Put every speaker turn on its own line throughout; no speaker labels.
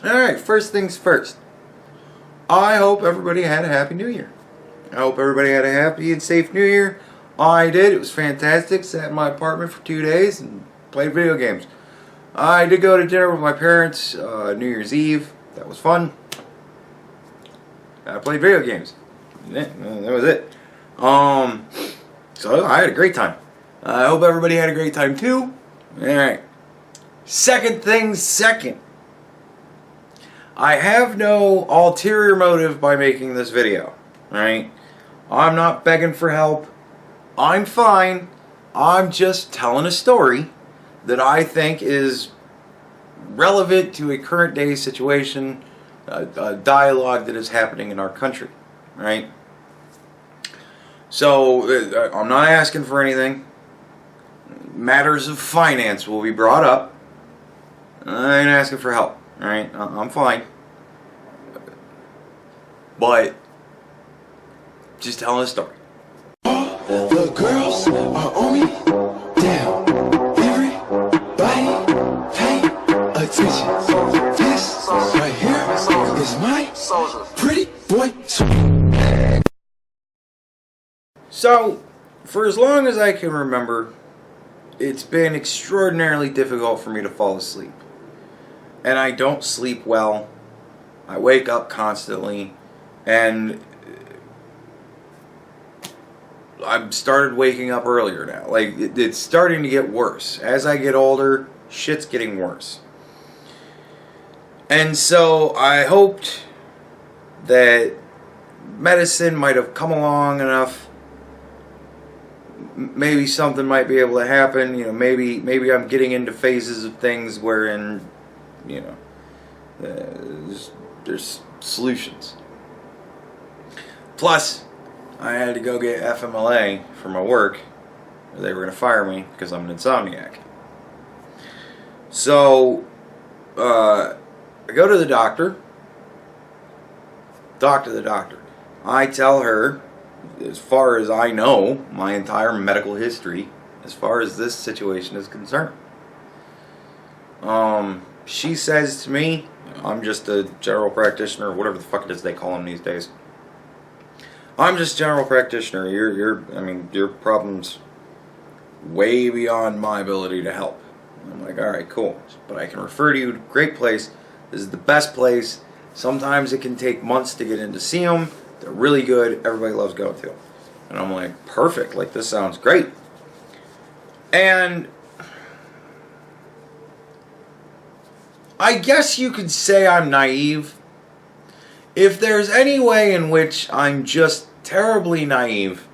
Alright, first things first. I hope everybody had a happy new year. I hope everybody had a happy and safe new year. I did. It was fantastic. Sat in my apartment for 2 days and played video games. I did go to dinner with my parents New Year's Eve. That was fun. I played video games. Yeah, that was it. So I had a great time. I hope everybody had a great time too. Alright. Second things second. I have no ulterior motive by making this video. Right? I'm not begging for help. I'm fine. I'm just telling a story that I think is relevant to a current day situation, a dialogue that is happening in our country. Right? So, I'm not asking for anything. Matters of finance will be brought up. I ain't asking for help. Alright? I'm fine. But, just telling a story.
The girls are on me. Damn. Everybody pay attention. This right here is my pretty boy.
So, for as long as I can remember, it's been extraordinarily difficult for me to fall asleep. And I don't sleep well. I wake up constantly. And I've started waking up earlier now. Like, it's starting to get worse. As I get older, shit's getting worse. And so I hoped that medicine might have come along enough. Maybe something might be able to happen. You know, maybe I'm getting into phases of things wherein, you know, there's solutions. Plus, I had to go get FMLA for my work, or they were going to fire me because I'm an insomniac. So, I go to the doctor. Talk to the doctor. I tell her, as far as I know, my entire medical history, as far as this situation is concerned. She says to me, I'm just a general practitioner, whatever the fuck it is they call them these days. I'm just a general practitioner. Your problem's way beyond my ability to help. I'm like, alright, cool. But I can refer to you to a great place. This is the best place. Sometimes it can take months to get in to see them. They're really good. Everybody loves going to them. And I'm like, perfect. Like, this sounds great. And I guess you could say I'm naive. If there's any way in which I'm just terribly naive,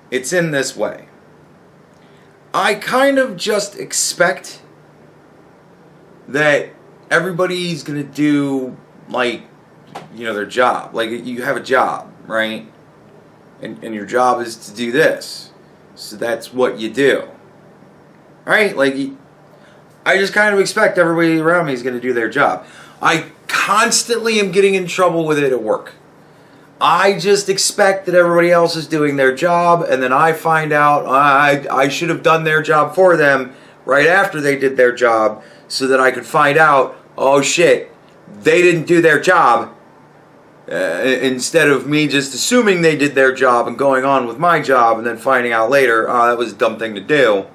it's in this way. I kind of just expect that everybody's going to do, like, you know, their job. Like, you have a job, right? And your job is to do this. So that's what you do. Right? Like, I just kind of expect everybody around me is going to do their job. I constantly am getting in trouble with it at work. I just expect that everybody else is doing their job, and then I find out I should have done their job for them right after they did their job, so that I could find out, oh shit, they didn't do their job, instead of me just assuming they did their job and going on with my job, and then finding out later, oh, that was a dumb thing to do.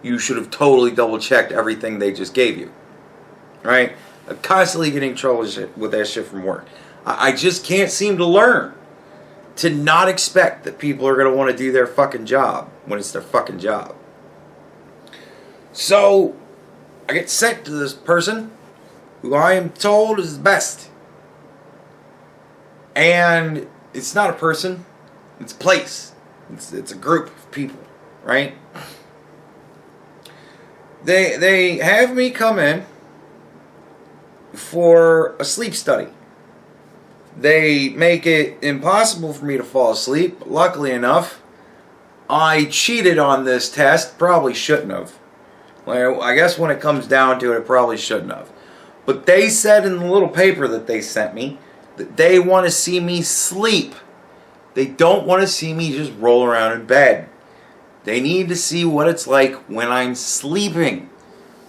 You should have totally double-checked everything they just gave you. Right? I'm constantly getting in trouble with that shit from work. I just can't seem to learn to not expect that people are going to want to do their fucking job when it's their fucking job. So, I get sent to this person who I am told is the best. And it's not a person, it's a place. It's a group of people, right? They have me come in for a sleep study. They make it impossible for me to fall asleep. Luckily enough, I cheated on this test. Probably shouldn't have. Well, I guess when it comes down to it, I probably shouldn't have. But they said in the little paper that they sent me that they want to see me sleep. They don't want to see me just roll around in bed. They need to see what it's like when I'm sleeping.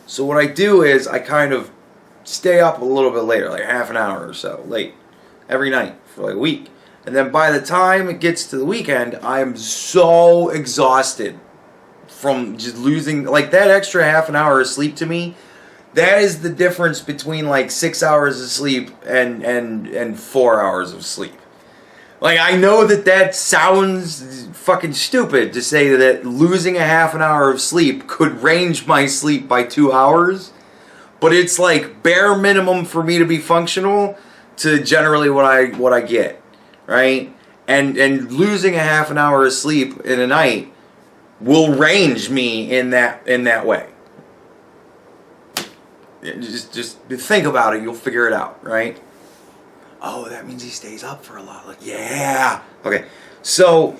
So what I do is I kind of stay up a little bit later, like half an hour or so late, every night for like a week. And then by the time it gets to the weekend, I am so exhausted from just losing, like that extra half an hour of sleep to me, that is the difference between like 6 hours of sleep and 4 hours of sleep. Like, I know that sounds fucking stupid to say that losing a half an hour of sleep could range my sleep by 2 hours, but it's like bare minimum for me to be functional to generally what I get, right? And losing a half an hour of sleep in a night will range me in that way. Just think about it, you'll figure it out, right? Oh, that means he stays up for a lot. Like, yeah. Okay. So,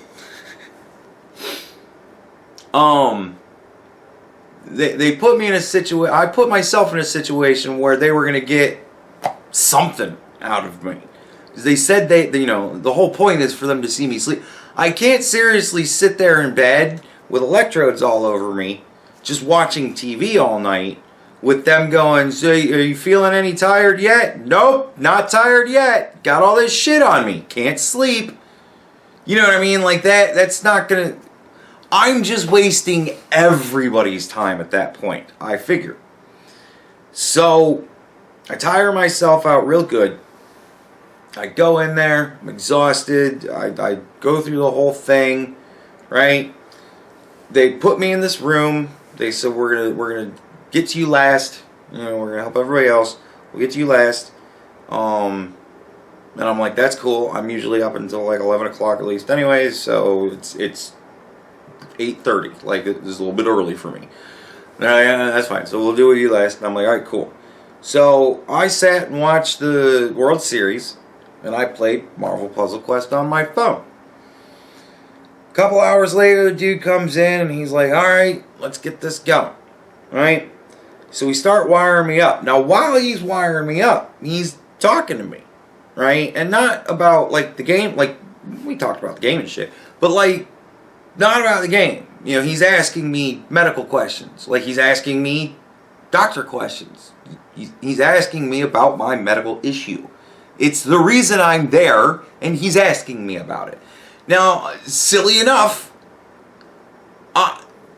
they put me in a situation. I put myself in a situation where they were gonna get something out of me. They said the whole point is for them to see me sleep. I can't seriously sit there in bed with electrodes all over me, just watching TV all night, with them going, so are you feeling any tired yet? Nope, not tired yet. Got all this shit on me. Can't sleep. You know what I mean? Like that's not gonna... I'm just wasting everybody's time at that point, I figure. So, I tire myself out real good. I go in there, I'm exhausted, I go through the whole thing, right? They put me in this room. They said, we're gonna get to you last. You know, we're gonna help everybody else. We'll get to you last. And I'm like, that's cool. I'm usually up until like 11 o'clock at least anyways, so it's 8:30. Like, it's a little bit early for me. Yeah, that's fine. So we'll do it with you last. And I'm like, alright, cool. So I sat and watched the World Series, and I played Marvel Puzzle Quest on my phone. A couple hours later, the dude comes in and he's like, alright, let's get this going. Right? So we start wiring me up. Now, while he's wiring me up, he's talking to me. Right? And not about, like, the game. Like, we talked about the game and shit. But, like, not about the game. You know, he's asking me medical questions. Like, he's asking me doctor questions. He's asking me about my medical issue. It's the reason I'm there, and he's asking me about it. Now, silly enough,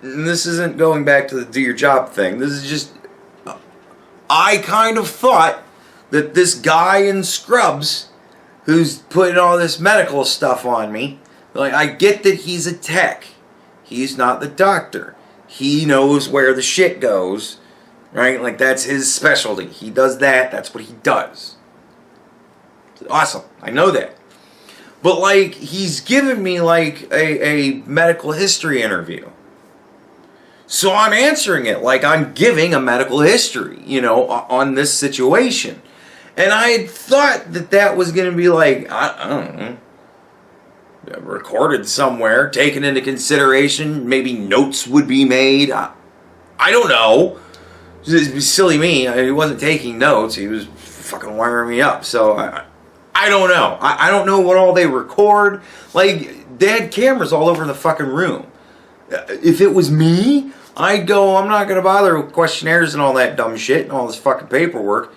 this isn't going back to the do your job thing. This is just, I kind of thought that this guy in scrubs who's putting all this medical stuff on me, like, I get that he's a tech. He's not the doctor. He knows where the shit goes, right? Like, that's his specialty. He does that. That's what he does. Awesome. I know that. But, like, he's given me, like, a medical history interview. So I'm answering it like I'm giving a medical history, you know, on this situation. And I had thought that was going to be, like, I don't know, recorded somewhere, taken into consideration, maybe notes would be made. I don't know. Silly me. He wasn't taking notes. He was fucking wiring me up. So I don't know. I don't know what all they record. Like, they had cameras all over the fucking room. If it was me, I'd go, I'm not going to bother with questionnaires and all that dumb shit and all this fucking paperwork.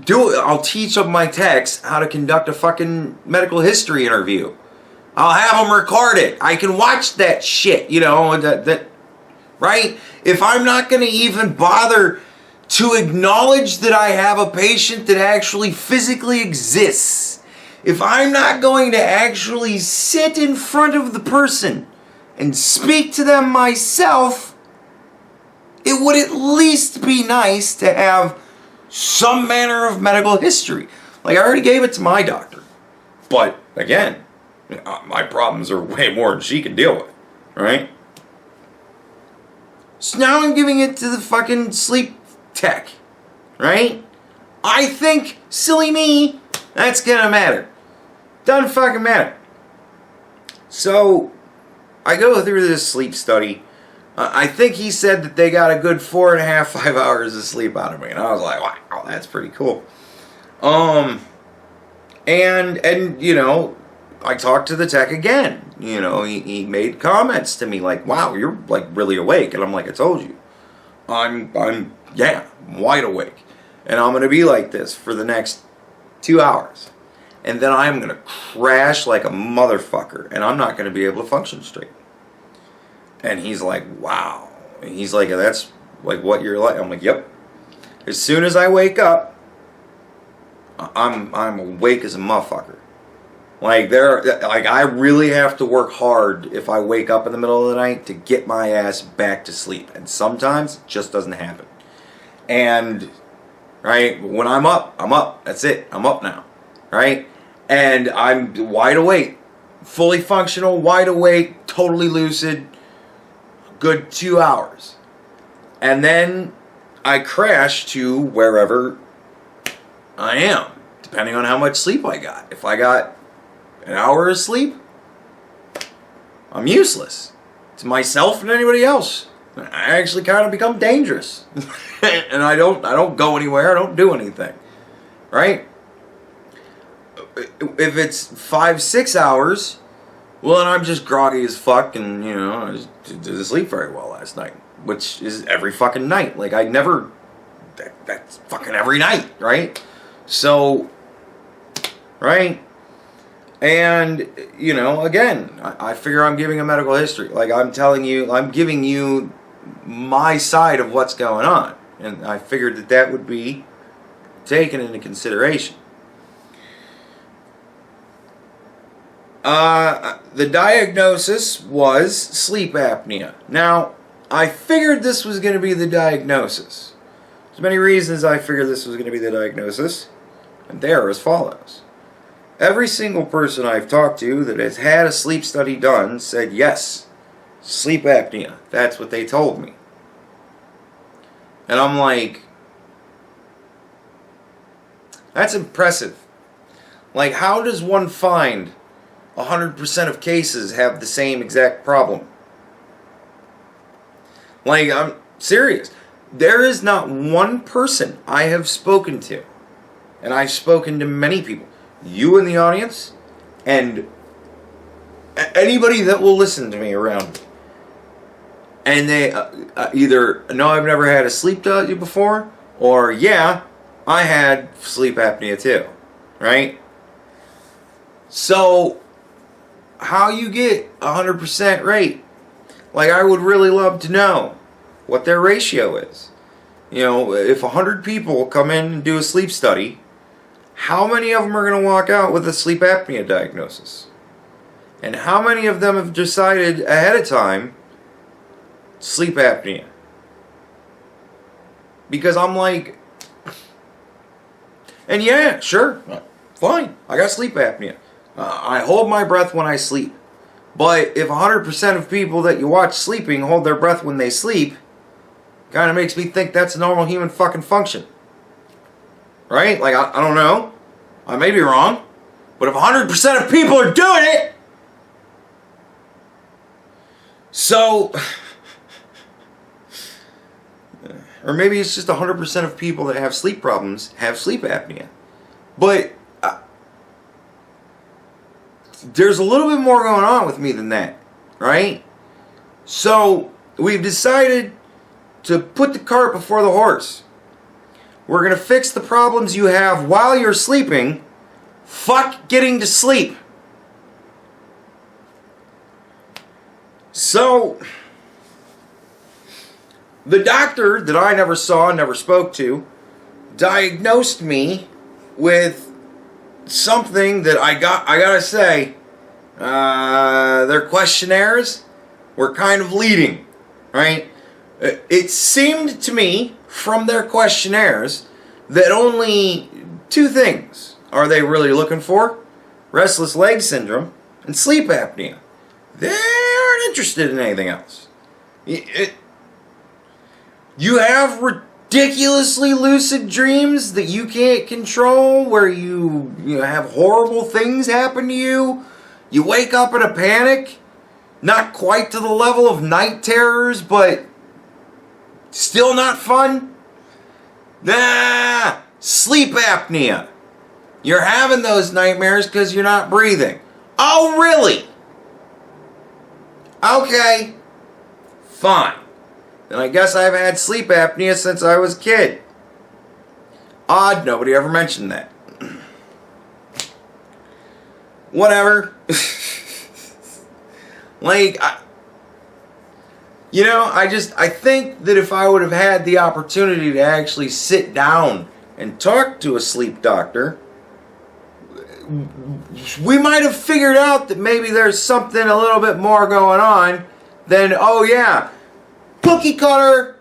Do it. I'll teach my techs how to conduct a fucking medical history interview. I'll have them record it. I can watch that shit, you know, that right? If I'm not going to even bother to acknowledge that I have a patient that actually physically exists, if I'm not going to actually sit in front of the person and speak to them myself, it would at least be nice to have some manner of medical history. Like, I already gave it to my doctor. But, again, my problems are way more than she can deal with. Right? So now I'm giving it to the fucking sleep tech. Right? I think, silly me, that's gonna matter. Doesn't fucking matter. So, I go through this sleep study. I think he said that they got a good 4.5, 5 hours of sleep out of me. And I was like, wow, that's pretty cool. And you know, I talked to the tech again. You know, he made comments to me like, wow, you're like really awake. And I'm like, I told you. I'm wide awake. And I'm going to be like this for the next 2 hours. And then I'm going to crash like a motherfucker. And I'm not going to be able to function straight. And he's like, wow. And he's like, that's like what you're like. I'm like, yep. As soon as I wake up, I'm awake as a motherfucker. Like I really have to work hard if I wake up in the middle of the night to get my ass back to sleep. And sometimes it just doesn't happen. And right, when I'm up. That's it. I'm up now. Right? And I'm wide awake. Fully functional, wide awake, totally lucid. Good 2 hours. And then I crash to wherever I am, depending on how much sleep I got. If I got an hour of sleep, I'm useless to myself and anybody else. I actually kind of become dangerous. And I don't go anywhere, I don't do anything. Right? If it's 5-6 hours, well, then I'm just groggy as fuck, and I just didn't sleep very well last night, which is every fucking night. Like I never, that's fucking every night, right? So, right? And, again, I figure I'm giving a medical history. Like I'm telling you, I'm giving you my side of what's going on. And I figured that would be taken into consideration. The diagnosis was sleep apnea. Now, I figured this was going to be the diagnosis. There's many reasons I figured this was going to be the diagnosis, and they are as follows. Every single person I've talked to that has had a sleep study done said yes, sleep apnea. That's what they told me. And I'm like, that's impressive. Like, how does one find 100% of cases have the same exact problem? Like, I'm serious. There is not one person I have spoken to, and I've spoken to many people, you in the audience, and anybody that will listen to me around me, and they either, no, I've never had a sleep study before, or yeah, I had sleep apnea too, right? So, how you get 100% rate? Like, I would really love to know what their ratio is. If 100 people come in and do a sleep study, how many of them are going to walk out with a sleep apnea diagnosis? And how many of them have decided ahead of time, sleep apnea? Because I'm like, and yeah, sure, fine, I got sleep apnea. I hold my breath when I sleep. But if 100% of people that you watch sleeping hold their breath when they sleep, kind of makes me think that's a normal human fucking function. Right? Like, I don't know. I may be wrong. But if 100% of people are doing it, so, or maybe it's just 100% of people that have sleep problems have sleep apnea. But there's a little bit more going on with me than that, right? So, we've decided to put the cart before the horse. We're going to fix the problems you have while you're sleeping. Fuck getting to sleep. So, the doctor that I never saw, never spoke to, diagnosed me with something that I gotta say, their questionnaires were kind of leading, right? It seemed to me from their questionnaires that only two things are they really looking for: restless leg syndrome and sleep apnea. They aren't interested in anything else. You have ridiculously lucid dreams that you can't control, where you have horrible things happen to you. You wake up in a panic, not quite to the level of night terrors, but still not fun. Sleep apnea. You're having those nightmares because you're not breathing. Oh, really? Okay, fine. Then I guess I've had sleep apnea since I was a kid. Odd, nobody ever mentioned that. Whatever. Like, I think that if I would have had the opportunity to actually sit down and talk to a sleep doctor, we might have figured out that maybe there's something a little bit more going on than, oh yeah, cookie cutter,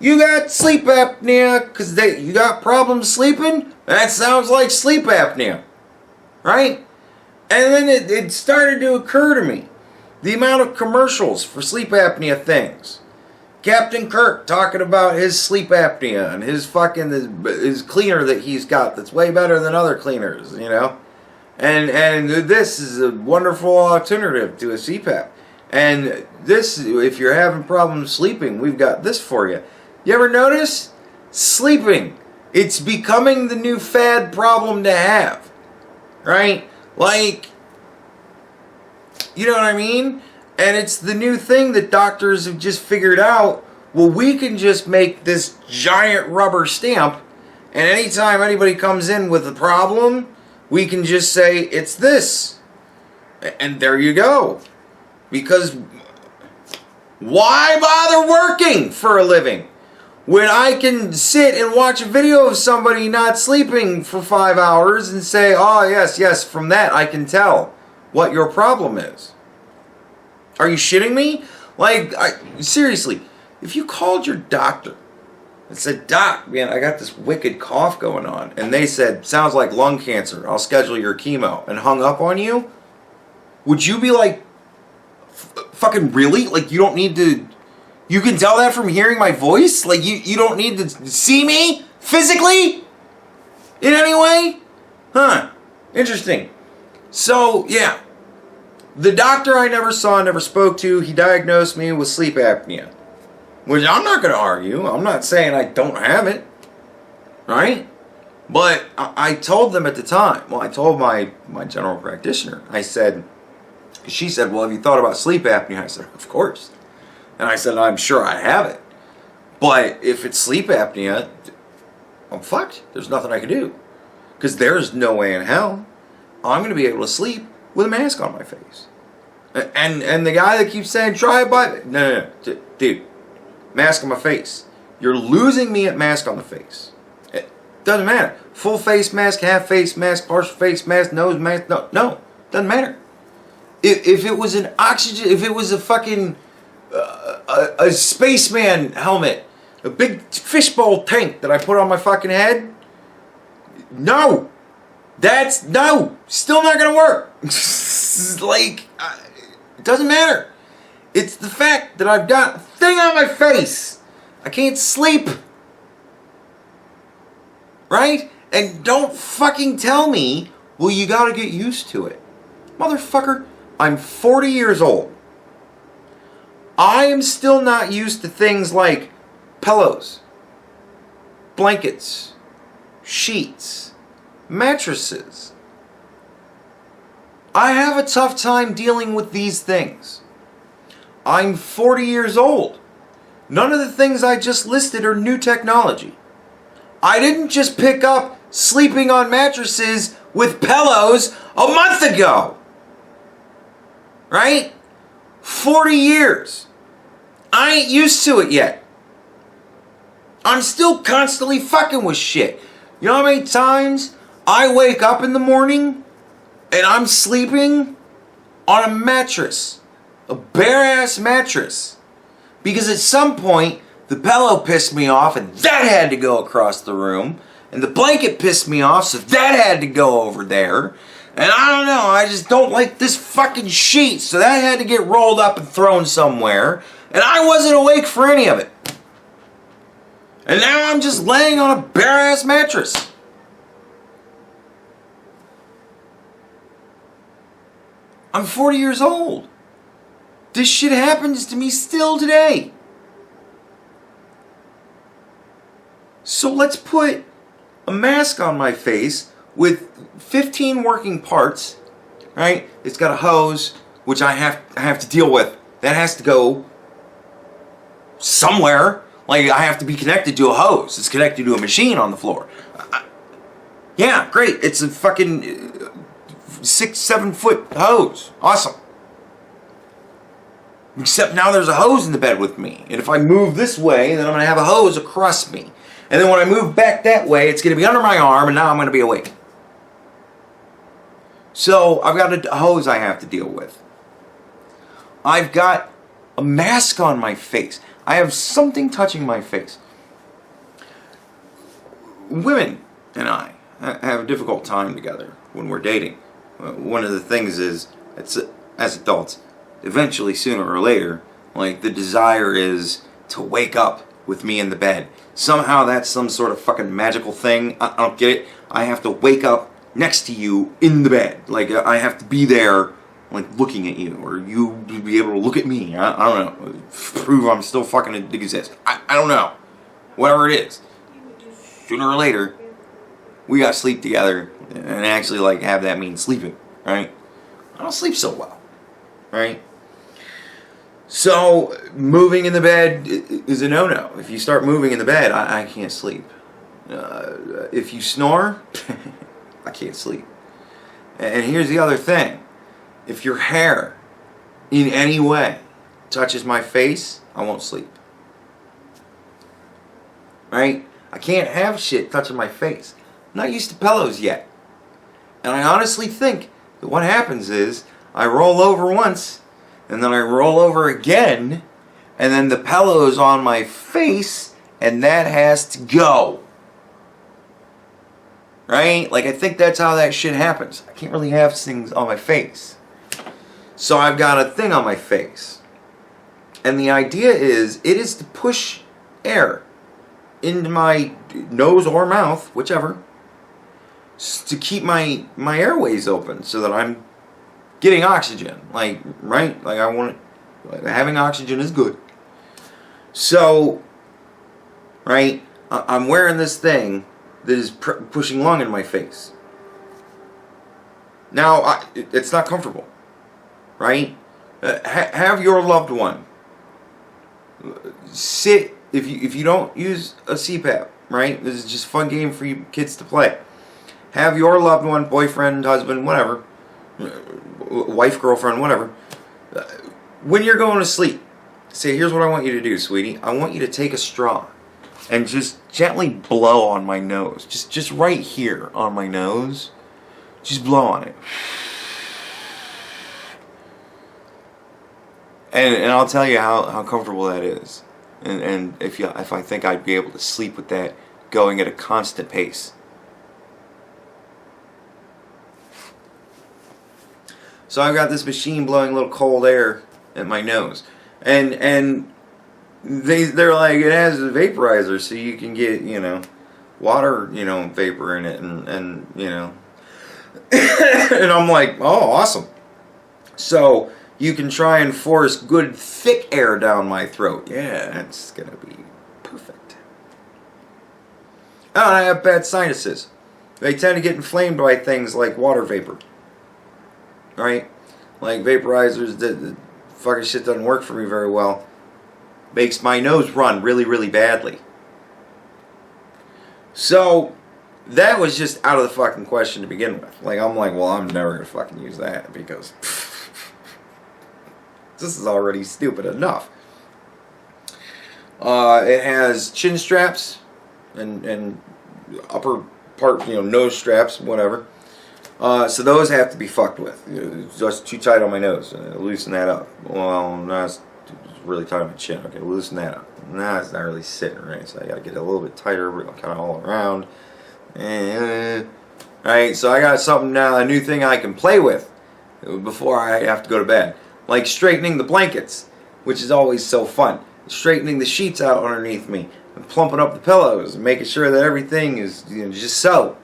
you got sleep apnea because you got problems sleeping? That sounds like sleep apnea, right? And then it started to occur to me, the amount of commercials for sleep apnea things. Captain Kirk talking about his sleep apnea and his cleaner that he's got that's way better than other cleaners, And this is a wonderful alternative to a CPAP. And this, if you're having problems sleeping, we've got this for you. You ever notice? Sleeping. It's becoming the new fad problem to have. Right? Like, you know what I mean? And it's the new thing that doctors have just figured out. Well, we can just make this giant rubber stamp, and anytime anybody comes in with a problem, we can just say, it's this. And there you go. Because why bother working for a living when I can sit and watch a video of somebody not sleeping for 5 hours and say, oh, yes, from that I can tell what your problem is. Are you shitting me? Like, seriously, if you called your doctor and said, Doc, man, I got this wicked cough going on, and they said, sounds like lung cancer, I'll schedule your chemo, and hung up on you, would you be like, fucking really? Like, you don't need to, you can tell that from hearing my voice? Like, you don't need to see me physically in any way? Huh, interesting. So, yeah, the doctor I never saw, never spoke to, he diagnosed me with sleep apnea. Which I'm not going to argue. I'm not saying I don't have it. Right? But I told them at the time, well, I told my general practitioner, I said, she said, well, have you thought about sleep apnea? I said, of course. And I said, I'm sure I have it. But if it's sleep apnea, I'm fucked. There's nothing I can do. Because there's no way in hell I'm going to be able to sleep with a mask on my face. And the guy that keeps saying, try it by... No, dude. Mask on my face. You're losing me at mask on the face. It doesn't matter. Full face mask, half face mask, partial face mask, nose mask. No. Doesn't matter. If it was an oxygen... If it was a fucking... a spaceman helmet. A big fishbowl tank that I put on my fucking head. No. No. Still not gonna work. Like... It doesn't matter. It's the fact that I've got a thing on my face. I can't sleep. Right? And don't fucking tell me, well, you gotta get used to it. Motherfucker, I'm 40 years old. I am still not used to things like pillows, blankets, sheets, mattresses. I have a tough time dealing with these things. I'm 40 years old. None of the things I just listed are new technology. I didn't just pick up sleeping on mattresses with pillows a month ago. Right? 40 years. I ain't used to it yet. I'm still constantly fucking with shit. You know how many times I wake up in the morning and I'm sleeping on a mattress? A bare-ass mattress. Because at some point, the pillow pissed me off and that had to go across the room. And the blanket pissed me off, so that had to go over there. And I don't know, I just don't like this fucking sheet, so that had to get rolled up and thrown somewhere. And I wasn't awake for any of it. And now I'm just laying on a bare-ass mattress. I'm 40 years old. This shit happens to me still today. So let's put a mask on my face with 15 working parts, right? It's got a hose, which I have to deal with. That has to go somewhere. Like, I have to be connected to a hose. It's connected to a machine on the floor. Yeah, great. It's a fucking 6-7 foot hose. Awesome. Except now there's a hose in the bed with me. And if I move this way, then I'm going to have a hose across me. And then when I move back that way, it's going to be under my arm, and now I'm going to be awake. So I've got a hose I have to deal with. I've got a mask on my face. I have something touching my face. Women and I have a difficult time together when we're dating. One of the things is, as adults, eventually, sooner or later, like, the desire is to wake up with me in the bed. Somehow that's some sort of fucking magical thing. I don't get it. I have to wake up next to you in the bed. Like, I have to be there, like, looking at you, or you be able to look at me. I don't know. Prove I'm still fucking exist. I don't know. Whatever it is. Sooner or later, we gotta sleep together and actually, like, have that mean sleeping, right? I don't sleep so well, right? So, moving in the bed is a no-no. If you start moving in the bed, I can't sleep. If you snore, I can't sleep. And here's the other thing. If your hair, in any way, touches my face, I won't sleep. Right? I can't have shit touching my face. I'm not used to pillows yet. And I honestly think that what happens is, I roll over once, and then I roll over again, and then the pillow's on my face, and that has to go. Right? Like, I think that's how that shit happens. I can't really have things on my face. So I've got a thing on my face. And the idea is, it is to push air into my nose or mouth, whichever, to keep my airways open so that I'm getting oxygen. Like, right? Like, I want it, like, having oxygen is good. So, right, I'm wearing this thing that is pushing lung in my face. Now, it's not comfortable, right? Have your loved one sit, if you don't use a CPAP, right? This is just a fun game for you kids to play. Have your loved one, boyfriend, husband, whatever, wife, girlfriend, whatever, when you're going to sleep, say, here's what I want you to do, sweetie. I want you to take a straw and just gently blow on my nose. Just right here on my nose. Just blow on it. And I'll tell you how comfortable that is. And if I think I'd be able to sleep with that going at a constant pace. So I've got this machine blowing a little cold air at my nose. And they're like, it has a vaporizer so you can get, water, vapor in it and and I'm like, oh, awesome. So you can try and force good thick air down my throat. Yeah, that's gonna be perfect. Oh, and I have bad sinuses. They tend to get inflamed by things like water vapor. Right? Like vaporizers, the fucking shit doesn't work for me very well. Makes my nose run really, really badly. So, that was just out of the fucking question to begin with. Like, I'm like, well, I'm never gonna fucking use that because this is already stupid enough. It has chin straps and upper part, nose straps, whatever. So those have to be fucked with. It's just too tight on my nose. Loosen that up. Well, no, it's really tight on my chin. Okay, loosen that up. Nah, it's not really sitting right, so I gotta get it a little bit tighter, kind of all around. Alright, so I got something now, a new thing I can play with before I have to go to bed. Like straightening the blankets, which is always so fun. Straightening the sheets out underneath me, and plumping up the pillows, and making sure that everything is just so.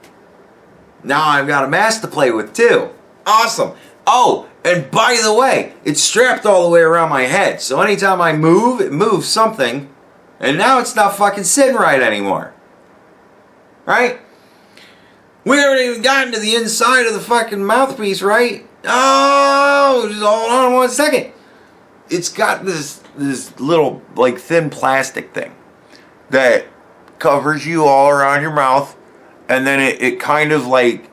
Now I've got a mask to play with too. Awesome. Oh, and by the way, it's strapped all the way around my head. So anytime I move, it moves something. And now it's not fucking sitting right anymore. Right? We haven't even gotten to the inside of the fucking mouthpiece, right? Oh, just hold on 1 second. It's got this little, like, thin plastic thing that covers you all around your mouth and then it kind of like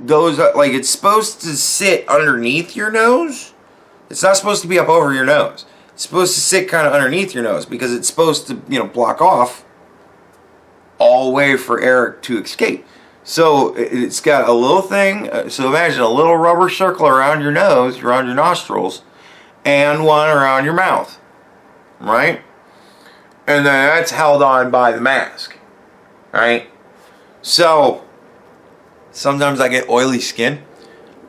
goes up, like it's supposed to sit underneath your nose. It's not supposed to be up over your nose. It's supposed to sit kind of underneath your nose because it's supposed to, block off all the way for air to escape. So it's got a little thing. So imagine a little rubber circle around your nose, around your nostrils, and one around your mouth, right? And then that's held on by the mask, right? So sometimes I get oily skin,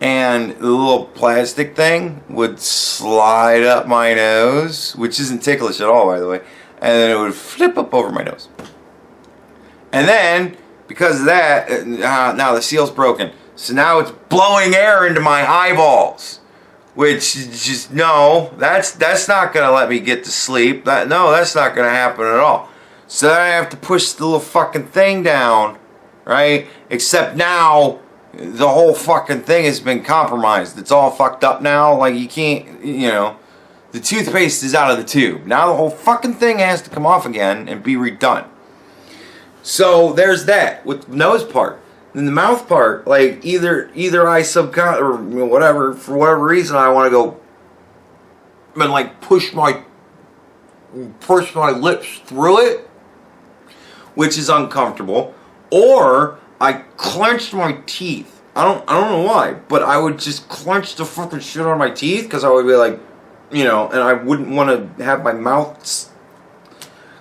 and the little plastic thing would slide up my nose, which isn't ticklish at all, by the way, and then it would flip up over my nose. And then, because of that, now the seal's broken. So now it's blowing air into my eyeballs. Which, just, no, that's not going to let me get to sleep. No, that's not going to happen at all. So then I have to push the little fucking thing down, right? Except now, the whole fucking thing has been compromised. It's all fucked up now. Like, you can't, the toothpaste is out of the tube. Now the whole fucking thing has to come off again and be redone. So there's that with the nose part. And the mouth part, like either I or whatever, for whatever reason I want to go and like push my lips through it, which is uncomfortable, or I clenched my teeth. I don't know why, but I would just clench the fucking shit on my teeth because I would be like, and I wouldn't want to have my mouth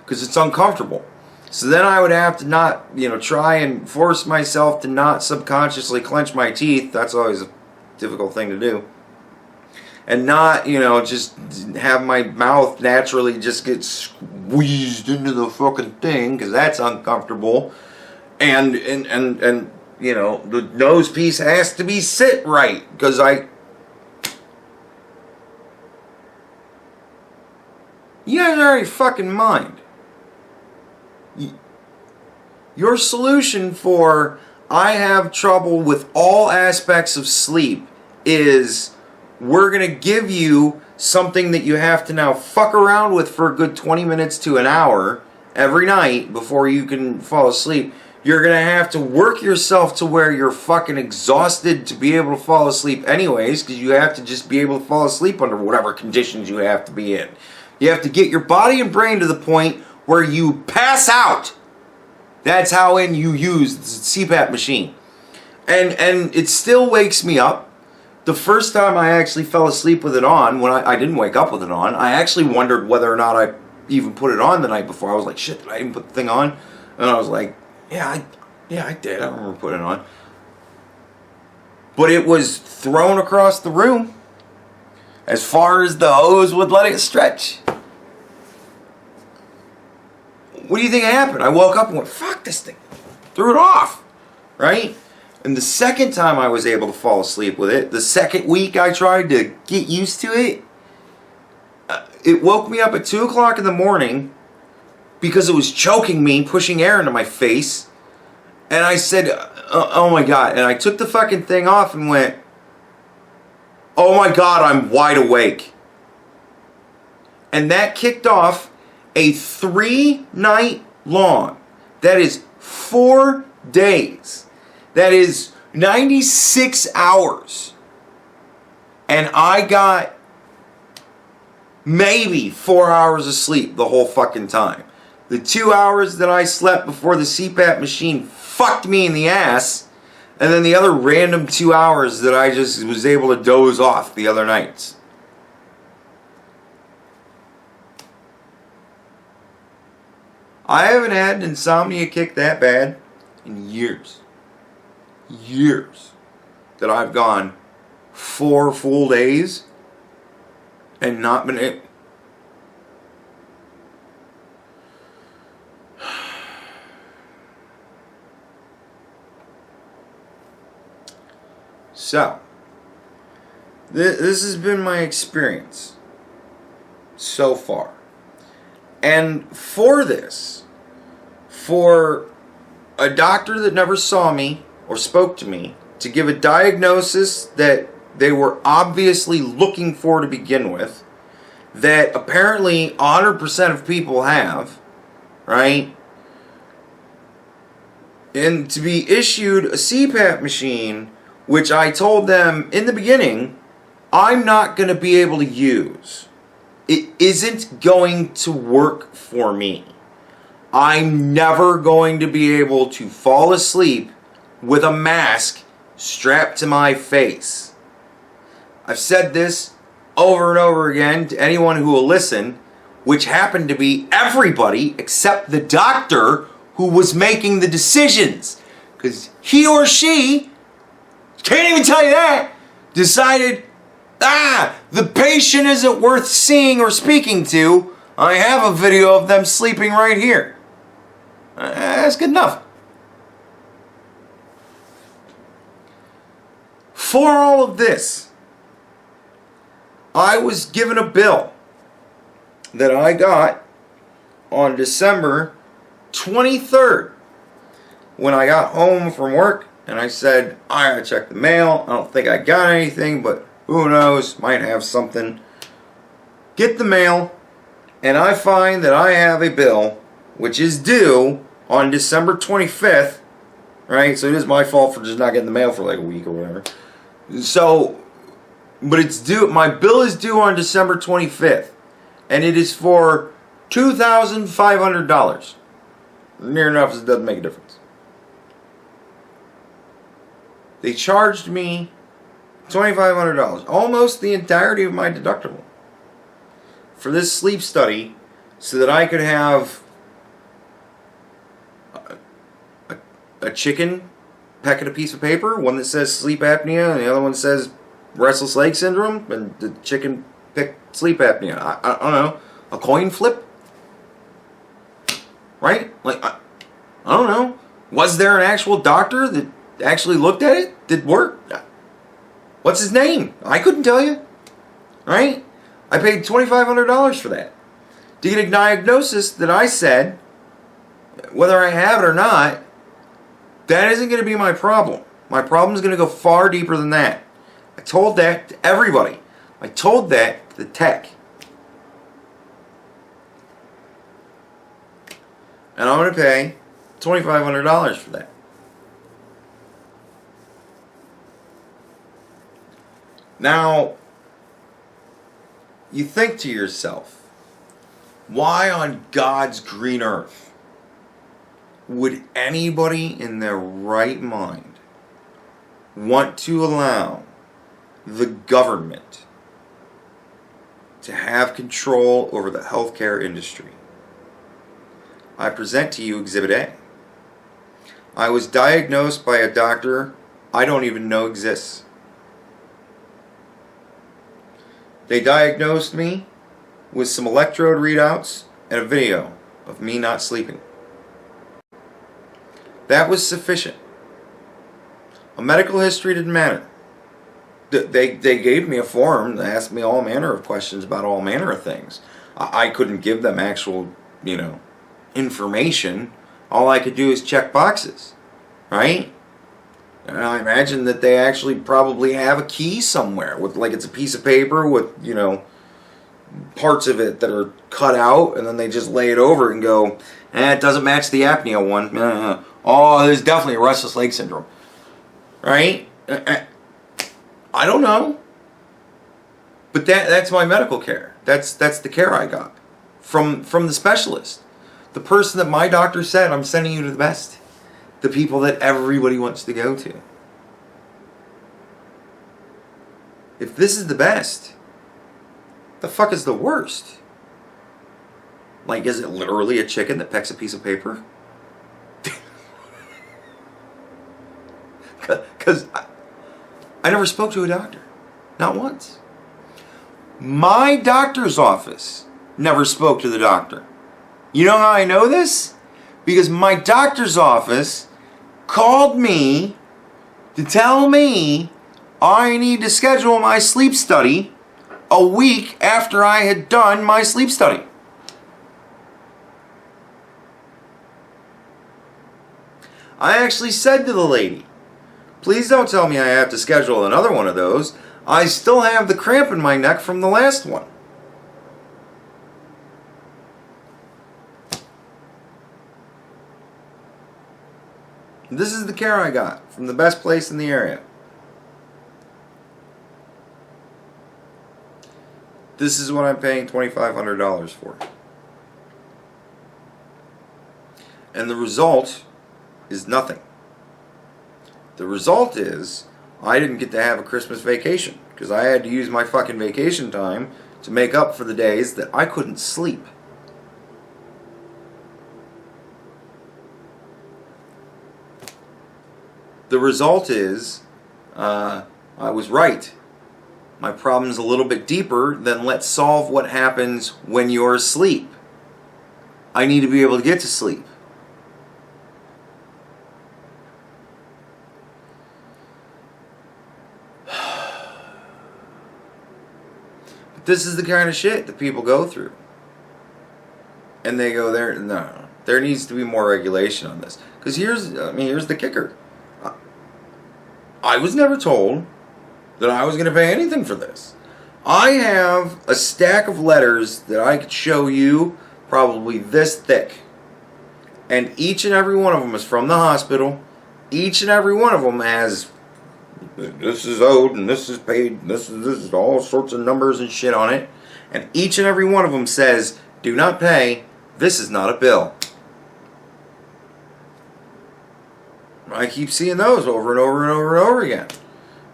because it's uncomfortable. So then I would have to not, try and force myself to not subconsciously clench my teeth. That's always a difficult thing to do. And not, just have my mouth naturally just get squeezed into the fucking thing, because that's uncomfortable. And the nose piece has to be sit right, because you guys are out of your fucking mind. Your solution for I have trouble with all aspects of sleep is we're going to give you something that you have to now fuck around with for a good 20 minutes to an hour every night before you can fall asleep. You're going to have to work yourself to where you're fucking exhausted to be able to fall asleep anyways, because you have to just be able to fall asleep under whatever conditions you have to be in. You have to get your body and brain to the point where you pass out. That's how you use the CPAP machine. And it still wakes me up. The first time I actually fell asleep with it on, when I didn't wake up with it on, I actually wondered whether or not I even put it on the night before. I was like, shit, did I even put the thing on? And I was like, yeah, I did. I remember putting it on. But it was thrown across the room as far as the hose would let it stretch. What do you think happened? I woke up and went, fuck this thing. Threw it off. Right? And the second time I was able to fall asleep with it, the second week I tried to get used to it, it woke me up at 2 o'clock in the morning because it was choking me, pushing air into my face. And I said, oh my God. And I took the fucking thing off and went, oh my God, I'm wide awake. And that kicked off a 3-night long, that is 4 days, that is 96 hours, and I got maybe 4 hours of sleep the whole fucking time. The 2 hours that I slept before the CPAP machine fucked me in the ass, and then the other random 2 hours that I just was able to doze off the other nights. I haven't had an insomnia kick that bad in years. Years. That I've gone 4 full days and not been able. So, this has been my experience so far. And for this, for a doctor that never saw me or spoke to me to give a diagnosis that they were obviously looking for to begin with, that apparently 100% of people have, right? and to be issued a CPAP machine, which I told them in the beginning, I'm not going to be able to use. It isn't going to work for me. I'm never going to be able to fall asleep with a mask strapped to my face. I've said this over and over again to anyone who will listen, which happened to be everybody except the doctor who was making the decisions. Because he or she, can't even tell you that, decided, the patient isn't worth seeing or speaking to. I have a video of them sleeping right here. That's good enough. For all of this, I was given a bill that I got on December 23rd when I got home from work, and I said, I gotta check the mail. I don't think I got anything, but who knows, might have something. Get the mail, and I find that I have a bill which is due on December 25th, right? So it is my fault for just not getting the mail for like a week or whatever. So, but it's due, my bill is due on December 25th, and it is for $2,500. Near enough, it doesn't make a difference. They charged me $2,500, almost the entirety of my deductible, for this sleep study so that I could have a chicken peck at a piece of paper, one that says sleep apnea and the other one says restless leg syndrome, and the chicken picked sleep apnea. I don't know, a coin flip? Right? Like, I don't know. Was there an actual doctor that actually looked at it? Did work? What's his name? I couldn't tell you. Right? I paid $2,500 for that. To get a diagnosis that I said, whether I have it or not, that isn't going to be my problem. My problem is going to go far deeper than that. I told that to everybody. I told that to the tech. And I'm going to pay $2,500 for that. Now, you think to yourself, why on God's green earth would anybody in their right mind want to allow the government to have control over the healthcare industry? I present to you Exhibit A. I was diagnosed by a doctor I don't even know exists. They diagnosed me with some electrode readouts and a video of me not sleeping. That was sufficient. A medical history didn't matter. They gave me a form that asked me all manner of questions about all manner of things. I couldn't give them actual, information. All I could do is check boxes, right? And I imagine that they actually probably have a key somewhere with, like, it's a piece of paper with, parts of it that are cut out, and then they just lay it over and go, it doesn't match the apnea one. Oh, there's definitely a restless leg syndrome, right? I don't know, but that's my medical care. That's the care I got from the specialist, the person that my doctor said, I'm sending you to the best, the people that everybody wants to go to. If this is the best, the fuck is the worst? Like, is it literally a chicken that pecks a piece of paper? Because I never spoke to a doctor. Not once. My doctor's office never spoke to the doctor. You know how I know this? Because my doctor's office called me to tell me I need to schedule my sleep study a week after I had done my sleep study. I actually said to the lady, please don't tell me I have to schedule another one of those. I still have the cramp in my neck from the last one. This is the care I got from the best place in the area. This is what I'm paying $2,500 for. And the result is nothing. The result is I didn't get to have a Christmas vacation because I had to use my fucking vacation time to make up for the days that I couldn't sleep. The result is I was right. My problem's a little bit deeper than let's solve what happens when you're asleep. I need to be able to get to sleep. This is the kind of shit that people go through. And they go there, no, there needs to be more regulation on this. Because here's the kicker. I was never told that I was going to pay anything for this. I have a stack of letters that I could show you probably this thick. And each and every one of them is from the hospital. Each and every one of them has, this is owed and this is paid, this is all sorts of numbers and shit on it. And each and every one of them says, do not pay, this is not a bill. I keep seeing those over and over and over and over again.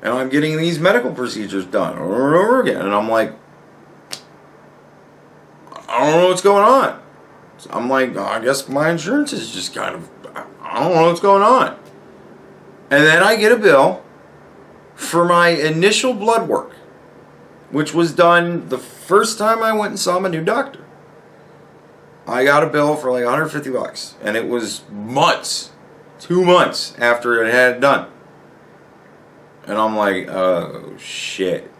And I'm getting these medical procedures done over and over again. And I'm like, I don't know what's going on. So I'm like, oh, I guess my insurance is just kind of, I don't know what's going on. And then I get a bill for my initial blood work, which was done the first time I went and saw my new doctor. I got a bill for like $150, and it was months, 2 months after it had it done. And I'm like, oh shit.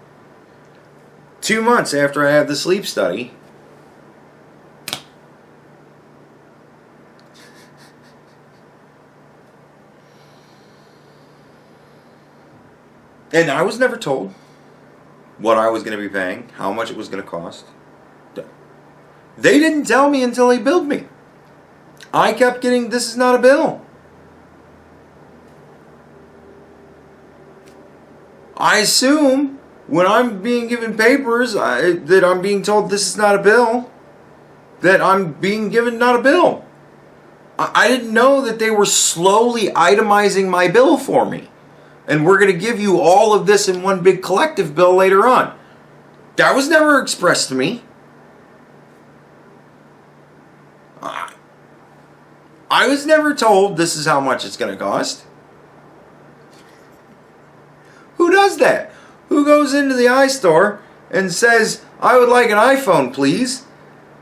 2 months after I had the sleep study, and I was never told what I was going to be paying, how much it was going to cost. They didn't tell me until they billed me. I kept getting, this is not a bill. I assume when I'm being given papers that I'm being told this is not a bill, that I'm being given not a bill. I didn't know that they were slowly itemizing my bill for me. And we're going to give you all of this in one big collective bill later on. That was never expressed to me. I was never told this is how much it's going to cost. Who does that? Who goes into the iStore and says, I would like an iPhone, please?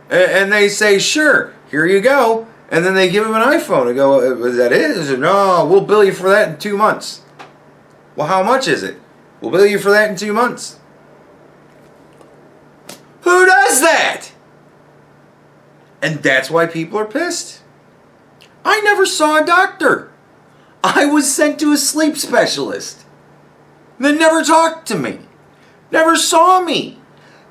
And they say, sure, here you go. And then they give him an iPhone and go, is that it? Is it? No, we'll bill you for that in 2 months. Well, how much is it? We'll bill you for that in 2 months. Who does that? And that's why people are pissed. I never saw a doctor. I was sent to a sleep specialist. They never talked to me. Never saw me.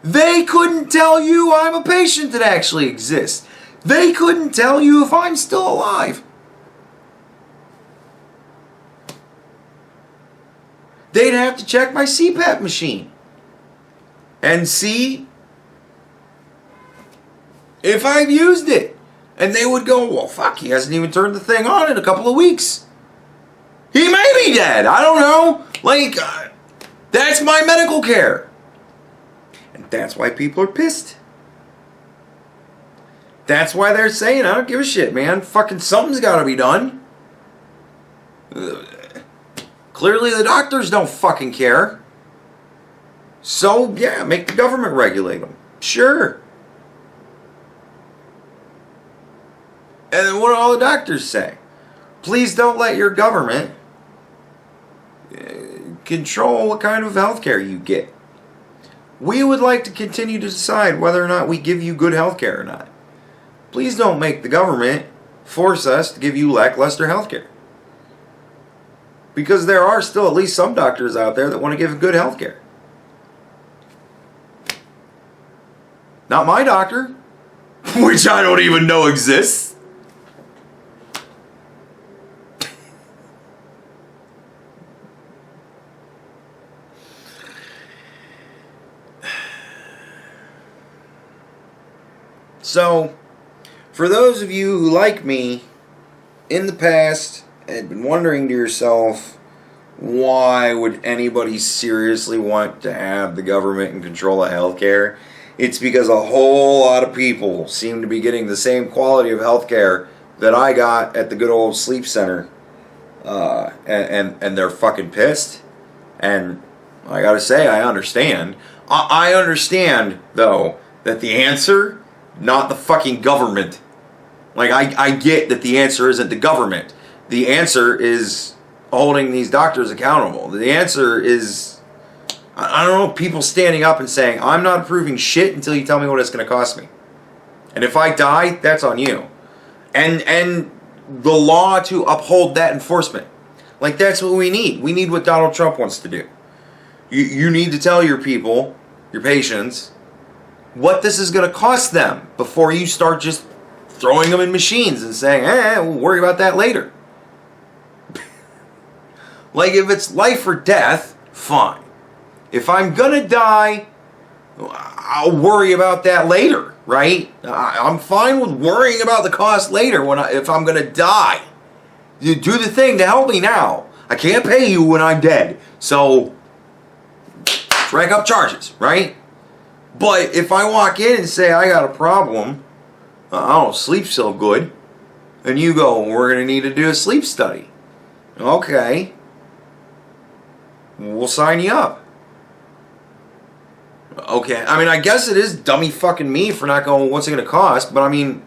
They couldn't tell you I'm a patient that actually exists. They couldn't tell you if I'm still alive. They'd have to check my CPAP machine and see if I've used it. And they would go, well, fuck, he hasn't even turned the thing on in a couple of weeks. He may be dead. I don't know. Like, that's my medical care. And that's why people are pissed. That's why they're saying, I don't give a shit, man. Fucking something's got to be done. Clearly the doctors don't fucking care. So, yeah, make the government regulate them. Sure. And then what do all the doctors say? Please don't let your government control what kind of health care you get. We would like to continue to decide whether or not we give you good health care or not. Please don't make the government force us to give you lackluster health care. Because there are still at least some doctors out there that want to give good health care. Not my doctor, which I don't even know exists. So, for those of you who, like me, in the past had been wondering to yourself, why would anybody seriously want to have the government in control of healthcare? It's because a whole lot of people seem to be getting the same quality of healthcare that I got at the good old sleep center. And they're fucking pissed. And I gotta say, I understand. I understand, though, that the answer, not the fucking government. Like, I get that the answer isn't the government. The answer is holding these doctors accountable. The answer is, I don't know, people standing up and saying, I'm not approving shit until you tell me what it's going to cost me. And if I die, that's on you. And the law to uphold that enforcement. Like, that's what we need. We need what Donald Trump wants to do. You need to tell your people, your patients, what this is going to cost them before you start just throwing them in machines and saying, we'll worry about that later. Like, if it's life or death, fine. If I'm going to die, I'll worry about that later, right? I'm fine with worrying about the cost later if I'm going to die. You do the thing to help me now. I can't pay you when I'm dead. So, rack up charges, right? But if I walk in and say I got a problem, I don't sleep so good, and you go, we're going to need to do a sleep study. Okay. We'll sign you up. Okay. I mean, I guess it is dummy fucking me for not going, what's it going to cost? But I mean,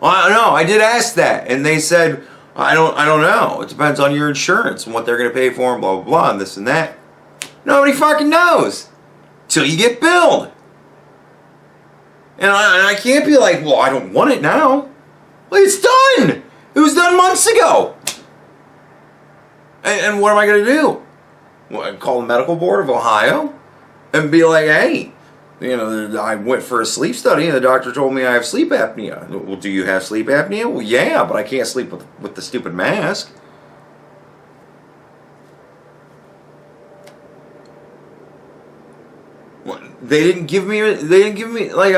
I don't know. I did ask that, and they said, I don't know. It depends on your insurance and what they're going to pay for and blah, blah, blah, and this and that. Nobody fucking knows till you get billed. And I can't be like, well, I don't want it now. Well, it's done. It was done months ago. And what am I going to do? What, call the medical board of Ohio and be like, hey, I went for a sleep study and the doctor told me I have sleep apnea. Well, do you have sleep apnea? Well, yeah, but I can't sleep with the stupid mask. They didn't give me like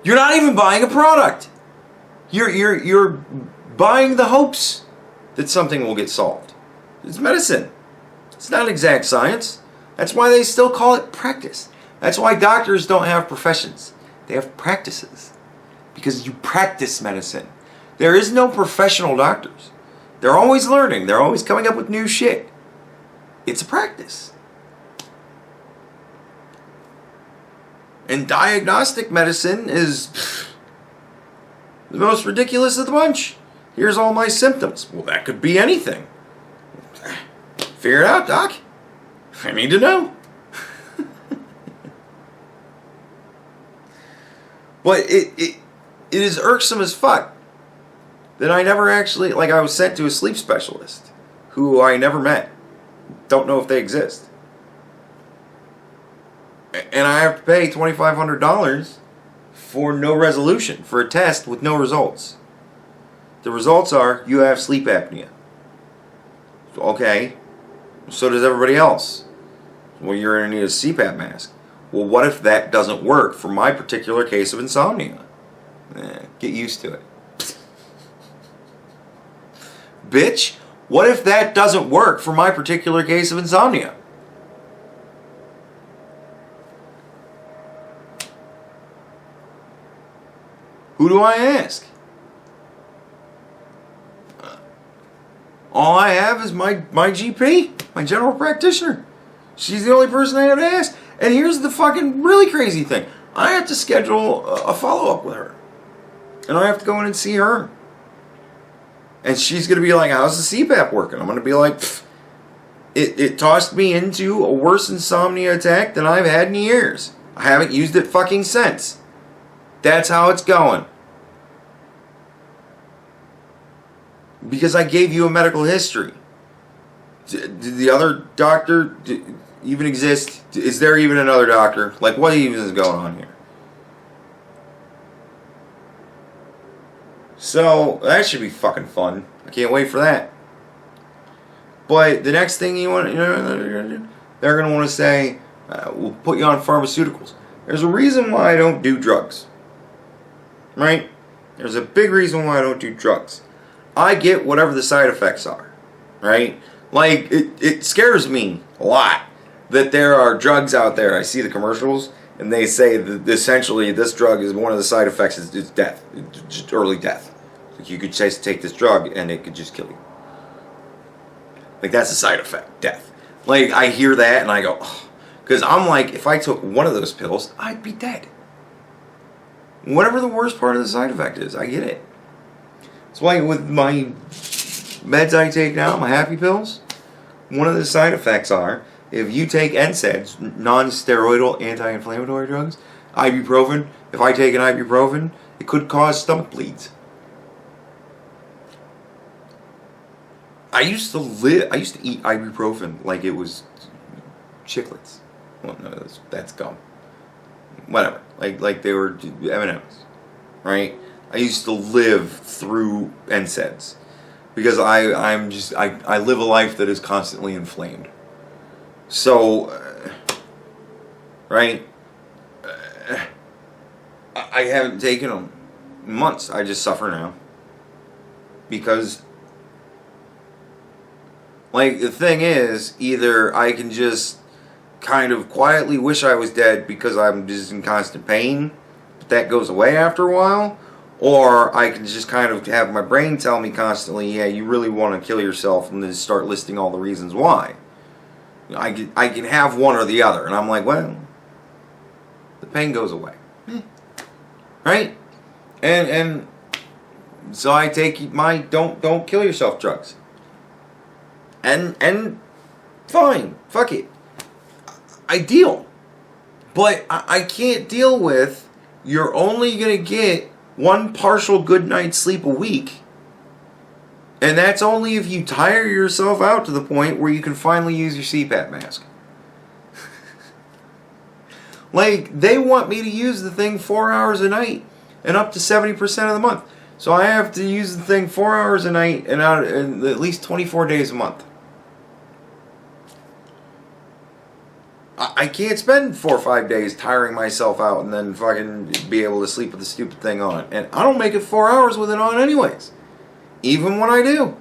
you're not even buying a product. You're buying the hopes that something will get solved. It's medicine. It's not exact science. That's why they still call it practice. That's why doctors don't have professions. They have practices. Because you practice medicine. There is no professional doctors. They're always learning. They're always coming up with new shit. It's a practice. And diagnostic medicine is the most ridiculous of the bunch. Here's all my symptoms. Well, that could be anything. Figure it out, doc. I need to know. But it is irksome as fuck that I never actually, like, I was sent to a sleep specialist who I never met. Don't know if they exist. And I have to pay $2,500 for no resolution, for a test with no results. The results are, you have sleep apnea. Okay. So does everybody else. Well, you're going to need a CPAP mask. Well, what if that doesn't work for my particular case of insomnia? Get used to it. Bitch, what if that doesn't work for my particular case of insomnia? Who do I ask? All I have is my GP, my general practitioner. She's the only person I have to ask. And here's the fucking really crazy thing. I have to schedule a follow-up with her. And I have to go in and see her. And she's going to be like, how's the CPAP working? I'm going to be like, it tossed me into a worse insomnia attack than I've had in years. I haven't used it fucking since. That's how it's going. Because I gave you a medical history. Did the other doctor even exist? Is there even another doctor? Like, what even is going on here? So, that should be fucking fun. I can't wait for that. But the next thing they're going to want to say, we'll put you on pharmaceuticals. There's a reason why I don't do drugs. Right? There's a big reason why I don't do drugs. I get whatever the side effects are. Right? Like, it scares me a lot that there are drugs out there. I see the commercials, and they say that essentially this drug is one of the side effects is death. It's just early death. Like, you could just take this drug, and it could just kill you. Like, that's a side effect, death. Like, I hear that, and I go, because I'm like, if I took one of those pills, I'd be dead. Whatever the worst part of the side effect is, I get it. That's why with my meds I take now, my happy pills, one of the side effects are, if you take NSAIDs, non-steroidal anti-inflammatory drugs, ibuprofen, if I take an ibuprofen, it could cause stomach bleeds. I used to eat ibuprofen like it was chiclets. Well, no, that's gum. Whatever. Like they were M&Ms. Right? I used to live through NSAIDs. Because I live a life that is constantly inflamed. So, right? I haven't taken them in months. I just suffer now. Because, like, the thing is, either I can just kind of quietly wish I was dead because I'm just in constant pain, but that goes away after a while, or I can just kind of have my brain tell me constantly, yeah, you really want to kill yourself, and then start listing all the reasons why. I can have one or the other, and I'm like, well, the pain goes away. Right? And so I take my don't kill yourself drugs. And fine, fuck it. I deal. But I can't deal with you're only going to get one partial good night's sleep a week. And that's only if you tire yourself out to the point where you can finally use your CPAP mask. Like, they want me to use the thing 4 hours a night and up to 70% of the month. So I have to use the thing 4 hours a night and at least 24 days a month. I can't spend 4 or 5 days tiring myself out and then fucking be able to sleep with the stupid thing on. And I don't make it 4 hours with it on anyways. Even when I do.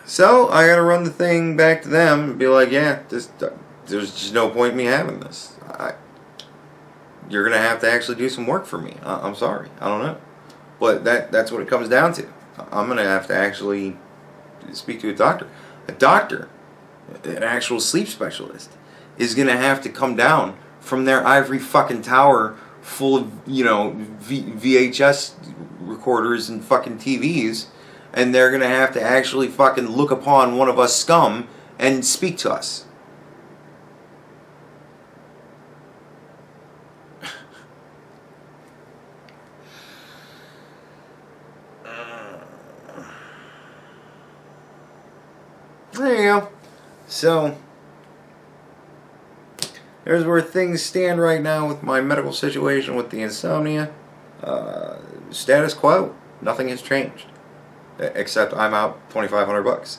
So I gotta run the thing back to them and be like, yeah, there's just no point in me having this. You're gonna have to actually do some work for me. I'm sorry. I don't know. But that's what it comes down to. I'm gonna have to actually speak to a doctor. A doctor, an actual sleep specialist, is gonna have to come down from their ivory fucking tower full of, VHS recorders and fucking TVs, and they're gonna have to actually fucking look upon one of us scum and speak to us. There you go. So, there's where things stand right now with my medical situation with the insomnia. Status quo. Nothing has changed. Except I'm out $2,500.